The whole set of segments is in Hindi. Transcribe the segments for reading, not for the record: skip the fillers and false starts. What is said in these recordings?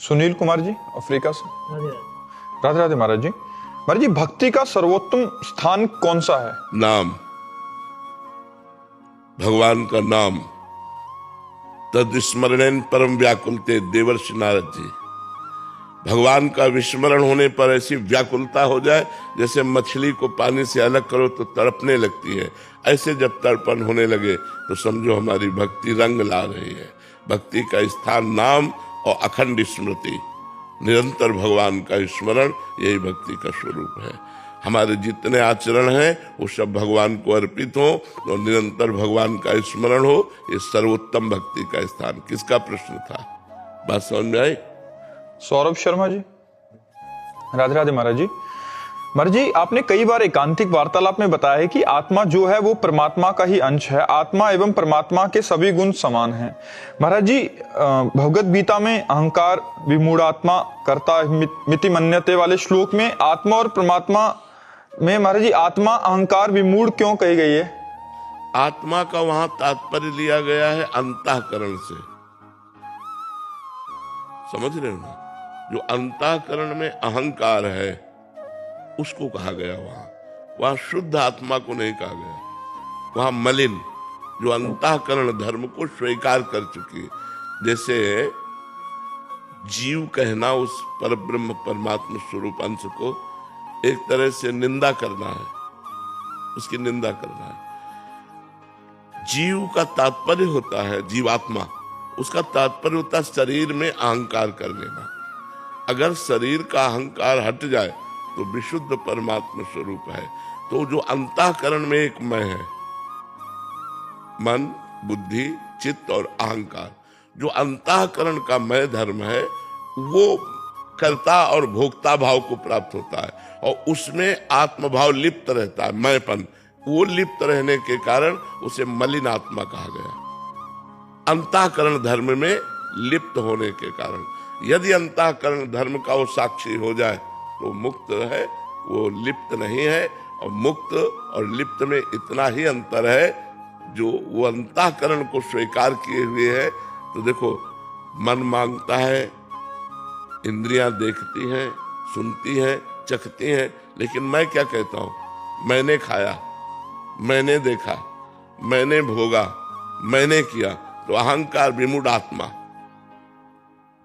सुनील कुमार जी, अफ्रीका से। राधे राधे राधे महाराज जी। महाराज जी, भक्ति का सर्वोत्तम स्थान कौन सा है? नाम, भगवान का नाम। तद स्मरणेन परम व्याकुलते, देवर्षि नारद जी। भगवान का विस्मरण होने पर ऐसी व्याकुलता हो जाए जैसे मछली को पानी से अलग करो तो तड़पने लगती है। ऐसे जब तड़पन होने लगे तो समझो हमारी भक्ति रंग ला रही है। भक्ति का स्थान नाम और अखंड स्मृति, निरंतर भगवान का स्मरण, यही भक्ति का स्वरूप है। हमारे जितने आचरण हैं वो सब भगवान को अर्पित हो और निरंतर भगवान का स्मरण हो, ये सर्वोत्तम भक्ति का स्थान। किसका प्रश्न था? बात समझ में आई? सौरभ शर्मा जी। राधे राधे महाराज जी। महाराज जी, आपने कई बार एकांतिक वार्तालाप में बताया है कि आत्मा जो है वो परमात्मा का ही अंश है। आत्मा एवं परमात्मा के सभी गुण समान हैं। महाराज जी, भगवद गीता में अहंकार विमूढ़ात्मा कर्ता मिति मन्यते वाले श्लोक में आत्मा और परमात्मा में महाराज जी आत्मा अहंकार विमूढ़ क्यों कही गई है? आत्मा का वहां तात्पर्य लिया गया है अंतःकरण से। समझ रहे हो ना? जो अंतःकरण में अहंकार है उसको कहा गया। वहां शुद्ध आत्मा को नहीं कहा गया। वहां मलिन, जो अंतःकरण धर्म को स्वीकार कर चुकी है। जैसे जीव कहना उस परब्रह्म परमात्मा स्वरूप अंश को एक तरह से निंदा करना है, उसकी निंदा करना है। जीव का तात्पर्य होता है जीवात्मा, उसका तात्पर्य होता है शरीर में अहंकार कर लेना। अगर शरीर का अहंकार हट जाए तो विशुद्ध परमात्मा स्वरूप है। तो जो अंतःकरण में एक मैं है, मन, बुद्धि, चित्त और अहंकार, जो अंतःकरण का मैं धर्म है वो कर्ता और भोक्ता भाव को प्राप्त होता है और उसमें आत्मभाव लिप्त रहता है, मैंपन। वो लिप्त रहने के कारण उसे मलिन आत्मा कहा गया। अंतःकरण धर्म में लिप्त होने के कारण। यदि अंतःकरण धर्म का वो साक्षी हो जाए तो मुक्त है, वो लिप्त नहीं है। और मुक्त और लिप्त में इतना ही अंतर है, जो वो अंतःकरण को स्वीकार किए हुए है। तो देखो, मन मांगता है, इंद्रियां देखती हैं, सुनती हैं, चखती हैं, लेकिन मैं क्या कहता हूं? मैंने खाया, मैंने देखा, मैंने भोगा, मैंने किया। तो अहंकार विमूढ़ आत्मा,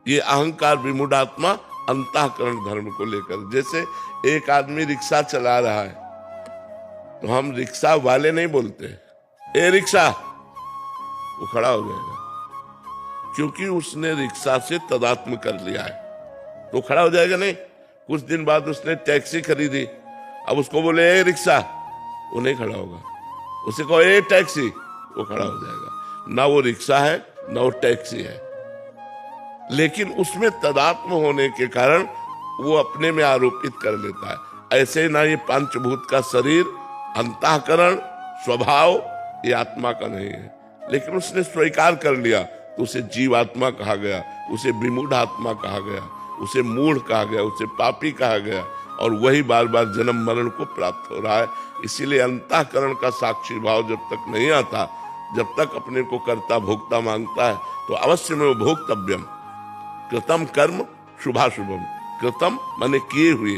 ये अहंकार विमूढ़ आत्मा अंतःकरण धर्म को लेकर। जैसे एक आदमी रिक्शा चला रहा है तो हम रिक्शा वाले नहीं बोलते ए रिक्शा, वो खड़ा हो जाएगा, क्योंकि उसने रिक्शा से तदात्म कर लिया है, तो खड़ा हो जाएगा नहीं। कुछ दिन बाद उसने टैक्सी खरीदी, अब उसको बोले ए रिक्शा, वो नहीं खड़ा होगा। उसे कहो ए टैक्सी, वो खड़ा हो जाएगा। ना वो रिक्शा है ना वो टैक्सी है, लेकिन उसमें तदात्म होने के कारण वो अपने में आरोपित कर लेता है। ऐसे ना ये पंचभूत का शरीर, अंतःकरण, स्वभाव, ये आत्मा का नहीं है, लेकिन उसने स्वीकार कर लिया तो उसे जीवात्मा कहा गया, उसे विमूढ़ आत्मा कहा गया, उसे मूढ़ कहा गया, उसे पापी कहा गया। और वही बार बार जन्म मरण को प्राप्त हो रहा है। इसीलिए अंतःकरण का साक्षी भाव जब तक नहीं आता, जब तक अपने को कर्ता भोक्ता मांगता है, तो अवश्य में वो भोक्तव्यम कृतम कर्म शुभाशुभम। कृतम माने किए हुए,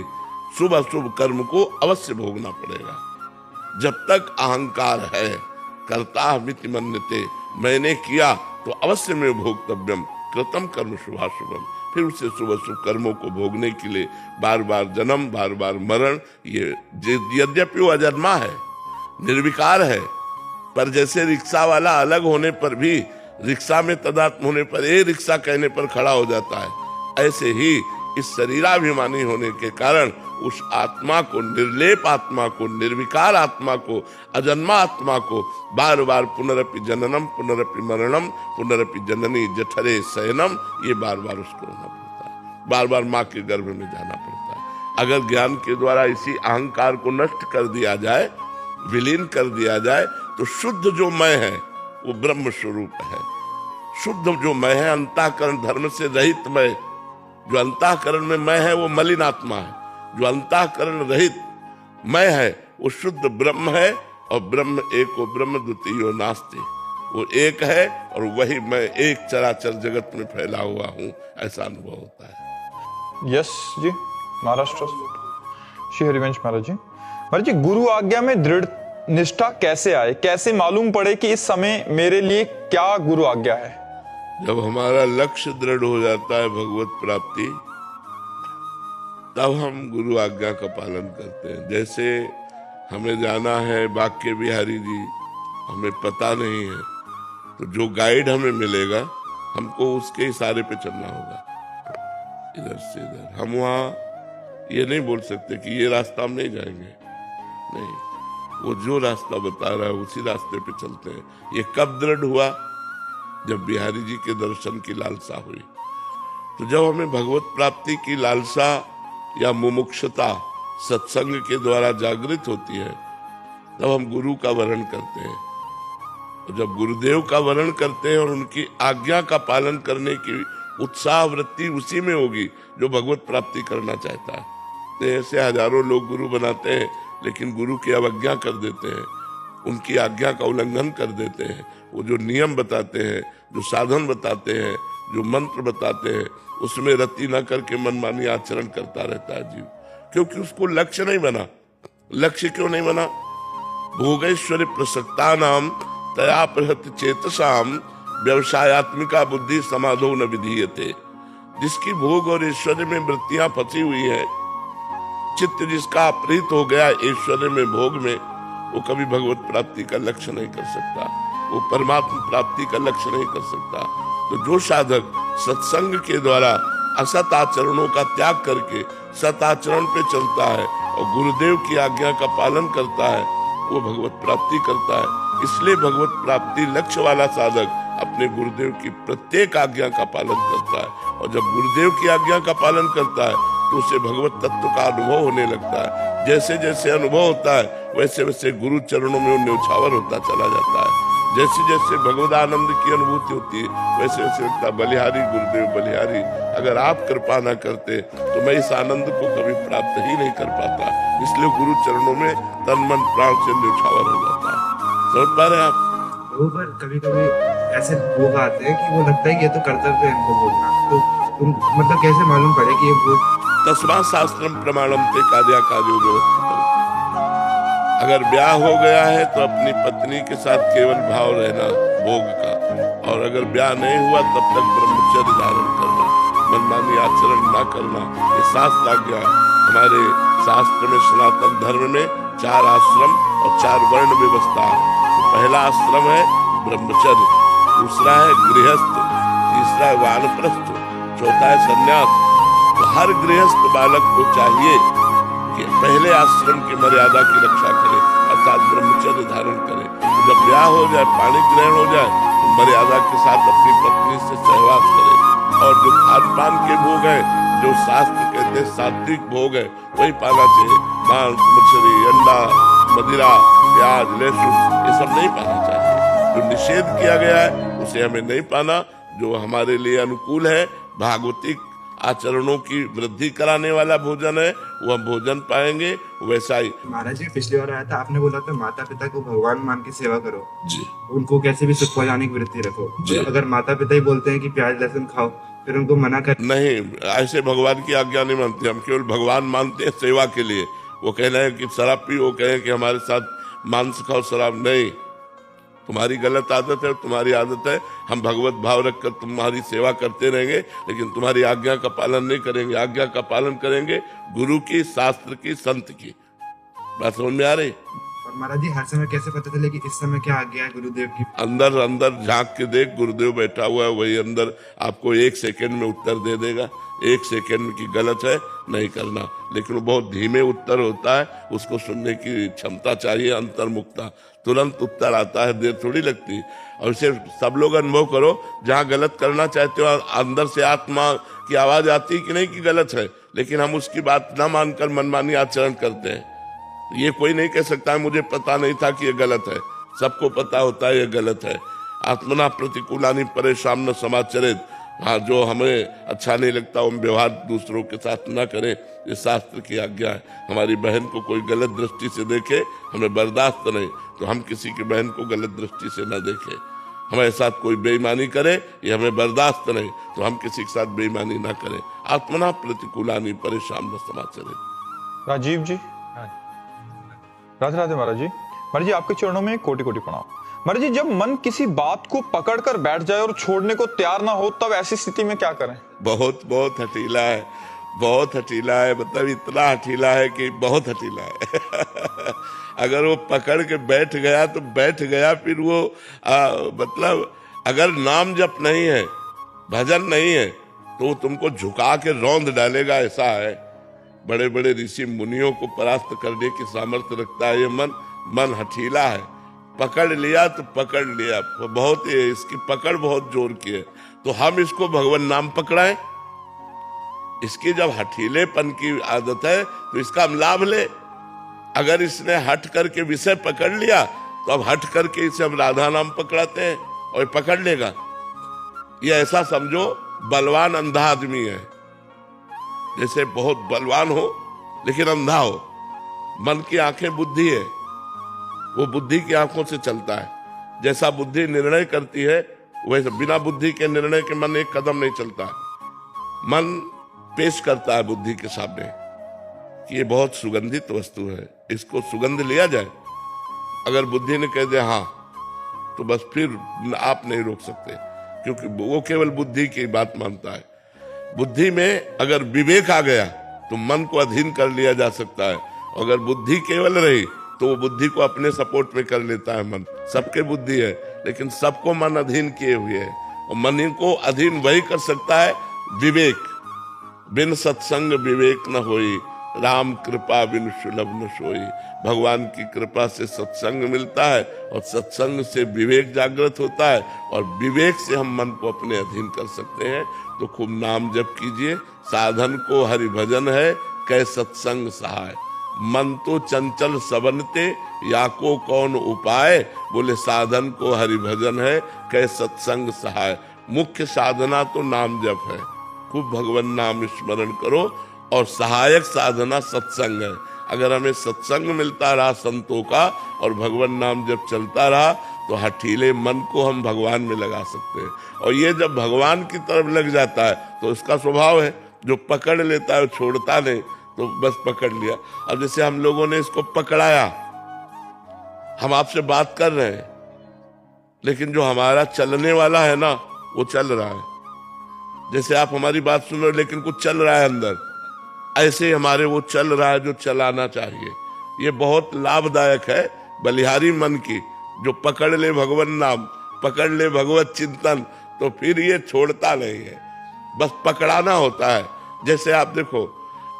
शुभ अशुभ कर्म को अवश्य भोगना पड़ेगा। जब तक अहंकार है, कर्ता मिति मन्यते, मैंने किया तो अवश्य में भोक्तव्यम कृतम कर्म शुभाशुभम। फिर उसे शुभ अशुभ कर्मों को भोगने के लिए बार बार जन्म, बार बार मरण। ये यद्यपि वो अजन्मा है, निर्विकार है, पर जैसे रिक्शा वाला अलग होने पर भी रिक्शा में तदात्म होने पर ए रिक्शा कहने पर खड़ा हो जाता है, ऐसे ही इस शरीराभिमानी होने के कारण उस आत्मा को, निर्लेप आत्मा को, निर्विकार आत्मा को, अजन्मा आत्मा को बार बार पुनरपि जननम पुनरपि मरणम पुनरपि जननी जठरे शयनम, ये बार बार उसको होना पड़ता है। बार बार माँ के गर्भ में जाना पड़ता है। अगर ज्ञान के द्वारा इसी अहंकार को नष्ट कर दिया जाए, विलीन कर दिया जाए, तो शुद्ध जो मैं है वो ब्रह्म स्वरूप है। शुद्ध जो मैं है, अंतःकरण धर्म से रहित मैं, जो अंतःकरण में मैं है वो मलिन आत्मा है। जो अंतःकरण रहित मैं है वो शुद्ध ब्रह्म है। और ब्रह्म एको ब्रह्म द्वितीयो नास्ति, वो एक है और वही मैं एक चराचर जगत में फैला हुआ हूँ, ऐसा अनुभव होता है। यस जी, महाराष्ट्र श्री हरिवंश महाराज जी, गुरु आज्ञा में दृढ़ निष्ठा कैसे आए, कैसे मालूम पड़े कि इस समय मेरे लिए क्या गुरु आज्ञा है? जब हमारा लक्ष्य दृढ़ हो जाता है भगवत प्राप्ति, तब हम गुरु आज्ञा का पालन करते हैं। जैसे हमें जाना है बांके बिहारी जी, हमें पता नहीं है, तो जो गाइड हमें मिलेगा हमको उसके इशारे पे चलना होगा, इधर से इधर। हम वहाँ ये नहीं बोल सकते कि ये रास्ता हम नहीं जाएंगे, नहीं, वो जो रास्ता बता रहा है उसी रास्ते पे चलते हैं। ये कब दृढ़ हुआ? जब बिहारी जी के दर्शन की लालसा हुई। तो जब हमें भगवत प्राप्ति की लालसा या मुमुक्षुता सत्संग के द्वारा जागृत होती है, तब हम गुरु का वरण करते हैं। और जब गुरुदेव का वरण करते हैं और उनकी आज्ञा का पालन करने की उत्साह वृत्ति उसी में होगी जो भगवत प्राप्ति करना चाहता है। तो ऐसे हजारों लोग गुरु बनाते हैं, लेकिन गुरु की अवज्ञा कर देते हैं, उनकी आज्ञा का उल्लंघन कर देते हैं। वो जो नियम बताते हैं, जो साधन बताते हैं, जो मंत्र बताते हैं, उसमें रति न करके मनमानी आचरण करता रहता है जीव, क्योंकि उसको लक्ष्य नहीं बना। लक्ष्य क्यों नहीं बना? भोगैश्वर्य प्रसक्ता नाम तया प्रहत चेतसाम व्यवसायत्मिका बुद्धि समाधो न विधीयते। जिसकी भोग और ऐश्वर्य में वृत्तियां फंसी हुई है, चित्त जिसका अपहृत हो गया ऐश्वर्य में, भोग में, वो कभी भगवत प्राप्ति का लक्ष्य नहीं कर सकता, वो परमात्मा प्राप्ति का लक्ष्य नहीं कर सकता। तो जो साधक सत्संग के द्वारा असत आचरणों का त्याग करके सत आचरण पे चलता है और गुरुदेव की आज्ञा का पालन करता है, वो भगवत प्राप्ति करता है। इसलिए भगवत प्राप्ति लक्ष्य वाला साधक अपने गुरुदेव की प्रत्येक आज्ञा का पालन करता है, और जब गुरुदेव की आज्ञा का पालन करता है तो उसे भगवत तत्व का अनुभव होने लगता है। जैसे जैसे अनुभव होता है वैसे वैसे गुरु चरणों में न्यौछावर होता चला जाता है। जैसे जैसे भगवत आनंद की अनुभूति होती है वैसे वैसे लगता बलिहारी गुरुदेव बलिहारी, अगर आप कृपा ना करते तो मैं इस आनंद को कभी प्राप्त ही नहीं कर पाता। इसलिए गुरु चरणों में तन मन प्राण से न्यौछावर हो जाता है। समझ पा रहे हैं आप? वो पर कभी कभी ऐसे भोग आते हैं कि वो लगता है कि ये तो कर्तव्य है हमको बोलना, तो मतलब कैसे मालूम पड़े कि ये भोग? तस्मा शास्त्रम प्रमाणम ते कार्या कार्यो व्यवस्थित। अगर ब्याह हो गया है तो अपनी पत्नी के साथ केवल भाव रहना भोग का, और अगर ब्याह नहीं हुआ तब तक ब्रह्मचर्य धारण करना, मनमानी आचरण न करना, ये शास्त्र आज्ञा। हमारे शास्त्र में सनातन धर्म में 4 आश्रम और 4 वर्ण व्यवस्था है। तो पहला आश्रम है ब्रह्मचर्य, दूसरा है गृहस्थ, तीसरा है वानप्रस्थ, चौथा है संन्यास। तो हर गृहस्थ बालक को चाहिए कि पहले आश्रम की मर्यादा की रक्षा करे, अर्थात ब्रह्मचर्य धारण करे। तो जब ब्याह हो जाए, पाणी ग्रहण हो जाए, तो मर्यादा के साथ अपनी पत्नी से सहवास करे। और जो खान पान के भोग है, जो शास्त्र कहते हैं सात्विक भोग है, वही पाना चाहिए। मांस, मछली, अंडा, मदिरा, प्याज, लहसुन, ये सब नहीं पाना चाहिए। जो निषेध किया गया है उसे हमें नहीं पाना। जो हमारे लिए अनुकूल है, भागवतिक आचरणों की वृद्धि कराने वाला भोजन है, वो हम भोजन पाएंगे। वैसा ही महाराज जी पिछली बार आया था, आपने बोला था माता पिता को भगवान मान के सेवा करो जी, उनको कैसे भी सुख पहुंचाने की वृत्ति रखो जी। अगर माता पिता ही बोलते हैं कि प्याज लहसुन खाओ, फिर उनको मना कर नहीं, ऐसे भगवान की आज्ञा नहीं मानते हम, केवल भगवान मानते हैं सेवा के लिए। वो कह रहे हैं कि शराब पी, वो कहें कि हमारे साथ मांस खाओ, शराब नहीं। तुम्हारी गलत आदत है, तुम्हारी आदत है, हम भगवत भाव रखकर तुम्हारी सेवा करते रहेंगे, लेकिन तुम्हारी आज्ञा का पालन नहीं करेंगे। आज्ञा का पालन करेंगे गुरु की, शास्त्र की, संत की। बात समझ में आ रही? और महाराज जी हर समय कैसे पता चले कि इस समय क्या आज्ञा है गुरुदेव की? अंदर अंदर झांक के देख, गुरुदेव बैठा हुआ है, वही अंदर आपको 1 सेकेंड में उत्तर दे देगा। 1 सेकेंड की गलत है नहीं करना, लेकिन वो बहुत धीमे उत्तर होता है, उसको सुनने की क्षमता चाहिए, अंतर्मुखता। तुरंत उत्तर आता है, देर थोड़ी लगती। और इसे सब लोग अनुभव करो, जहाँ गलत करना चाहते हो अंदर से आत्मा की आवाज आती है कि नहीं कि गलत है, लेकिन हम उसकी बात ना मानकर मनमानी आचरण करते हैं। ये कोई नहीं कह सकता है मुझे पता नहीं था कि ये गलत है, सबको पता होता है ये गलत है। आत्मना प्रतिकूलानि परेशान न समाचरित। हाँ, जो हमें अच्छा नहीं लगता हम व्यवहार दूसरों के साथ ना करें, ये शास्त्र की आज्ञा है। हमारी बहन को कोई गलत दृष्टि से देखे, हमें बर्दाश्त नहीं, तो हम किसी की बहन को गलत दृष्टि से न देखें। हमारे साथ कोई बेईमानी करे ये हमें बर्दाश्त नहीं, तो हम किसी के साथ बेईमानी ना करें। आत्मना प्रतिकूलानि परेशान न समाचरे। राजीव जी, राधे राधे महाराज जी। महाराज जी आपके चरणों में कोटि कोटि प्रणाम। महाराज जी जब मन किसी बात को पकड़ कर बैठ जाए और छोड़ने को तैयार ना हो, तब ऐसी स्थिति में क्या करें? बहुत बहुत हठीला है, बहुत हठीला है, मतलब इतना हठीला है कि बहुत हठीला है। अगर वो पकड़ के बैठ गया तो बैठ गया, फिर वो मतलब अगर नाम जप नहीं है, भजन नहीं है, तो वो तुमको झुका के रौंद डालेगा। ऐसा है, बड़े बड़े ऋषि मुनियों को परास्त करने की सामर्थ्य रखता है ये मन। मन हठीला है, पकड़ लिया तो पकड़ लिया, बहुत इसकी पकड़ बहुत जोर की है। तो हम इसको भगवान नाम पकड़ाएं, इसकी जब हठीलेपन की आदत है तो इसका हम लाभ ले। अगर इसने हट करके विषय पकड़ लिया तो अब हट करके इसे हम राधा नाम पकड़ाते हैं और ये पकड़ लेगा। ये ऐसा समझो बलवान अंधा आदमी है, जैसे बहुत बलवान हो लेकिन अंधा हो। मन की आंखें बुद्धि है, वो बुद्धि की आंखों से चलता है। जैसा बुद्धि निर्णय करती है वैसे बिना बुद्धि के निर्णय के मन एक कदम नहीं चलता। मन पेश करता है बुद्धि के सामने कि ये बहुत सुगंधित वस्तु है, इसको सुगंध लिया जाए। अगर बुद्धि ने कह दिया हाँ, तो बस फिर आप नहीं रोक सकते, क्योंकि वो केवल बुद्धि की बात मानता है। बुद्धि में अगर विवेक आ गया तो मन को अधीन कर लिया जा सकता है। अगर बुद्धि केवल रही तो वो बुद्धि को अपने सपोर्ट में कर लेता है। मन सबके बुद्धि है, लेकिन सबको मन अधीन किए हुए है, और मन को अधीन वही कर सकता है विवेक। बिन सत्संग विवेक न होई, राम कृपा बिन सुलभ न सोई। भगवान की कृपा से सत्संग मिलता है और सत्संग से विवेक जागृत होता है, और विवेक से हम मन को अपने अधीन कर सकते हैं। तो खूब नाम जप कीजिए। साधन को हरि भजन है, कै सत्संग सहाय। मन तो चंचल सबनते, या को कौन उपाय। बोले साधन को हरि भजन है, कै सत्संग सहाय। मुख्य साधना तो नाम जप है, खूब भगवान नाम स्मरण करो, और सहायक साधना सत्संग है। अगर हमें सत्संग मिलता रहा संतों का और भगवान नाम जब चलता रहा, तो हठीले मन को हम भगवान में लगा सकते हैं। और ये जब भगवान की तरफ लग जाता है तो उसका स्वभाव है, जो पकड़ लेता है छोड़ता नहीं, तो बस पकड़ लिया। अब जैसे हम लोगों ने इसको पकड़ाया, हम आपसे बात कर रहे हैं, लेकिन जो हमारा चलने वाला है ना, वो चल रहा है। जैसे आप हमारी बात सुन रहे हो लेकिन कुछ चल रहा है अंदर, ऐसे हमारे वो चल रहा है जो चलाना चाहिए। ये बहुत लाभदायक है बलिहारी मन की, जो पकड़ ले भगवान नाम, पकड़ ले भगवत चिंतन, तो फिर ये छोड़ता नहीं है, बस पकड़ाना होता है। जैसे आप देखो,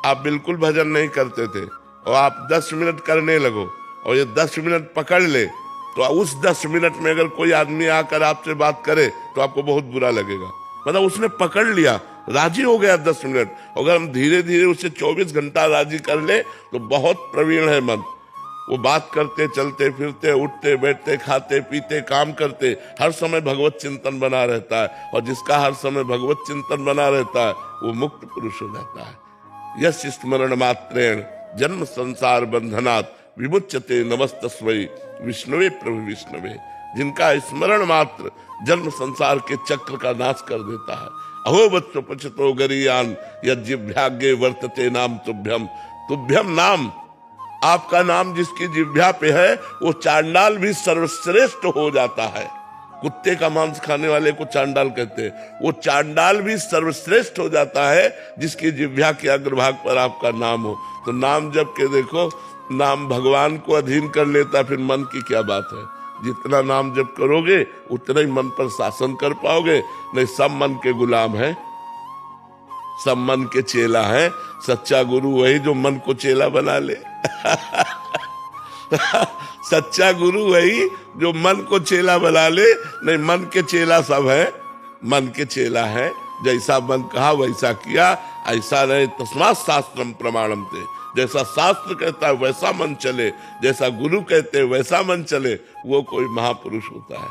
आप बिल्कुल भजन नहीं करते थे और आप 10 मिनट करने लगो, और ये 10 मिनट पकड़ ले, तो उस 10 मिनट में अगर कोई आदमी आकर आपसे बात करे तो आपको बहुत बुरा लगेगा। मतलब उसने पकड़ लिया, राजी हो गया 10 मिनट। अगर हम धीरे धीरे उसे 24 घंटा राजी कर ले तो बहुत प्रवीण है मन। वो बात करते, चलते फिरते, उठते बैठते, खाते पीते, काम करते, हर समय भगवत चिंतन बना रहता है। और जिसका हर समय भगवत चिंतन बना रहता है वो मुक्त पुरुष हो जाता है। यश स्मरण मात्रेण जन्म संसार बंधनात् विमुच्यते नमस्तस्मै विष्णुवे प्रभु विष्णुवे। जिनका स्मरण मात्र जन्म संसार के चक्र का नाश कर देता है। अहो बच्चो पचतो गरीयान यज्जिभ्याग्ये वर्तते नाम तुभ्यम। तुभ्यम नाम, आपका नाम जिसकी जिह्वा पे है वो चांडाल भी सर्वश्रेष्ठ हो जाता है। कुत्ते का मांस खाने वाले को चांडाल कहते हैं, वो चांडाल भी सर्वश्रेष्ठ हो जाता है जिसकी जिह्वा के अग्रभाग पर आपका नाम हो। तो नाम जप के देखो, नाम भगवान को अधीन कर लेता, फिर मन की क्या बात है। जितना नाम जप करोगे उतना ही मन पर शासन कर पाओगे। नहीं, सब मन के गुलाम है, सब मन के चेला है। सच्चा गुरु वही जो मन को चेला बना ले। सच्चा गुरु वही जो मन को चेला बना ले। नहीं, मन के चेला सब है, मन के चेला है। जैसा मन कहा वैसा किया, ऐसा रहे। तस्मात् शास्त्रम प्रमाणम ते। जैसा शास्त्र कहता है वैसा मन चले, जैसा गुरु कहते हैं वैसा मन चले, वो कोई महापुरुष होता है।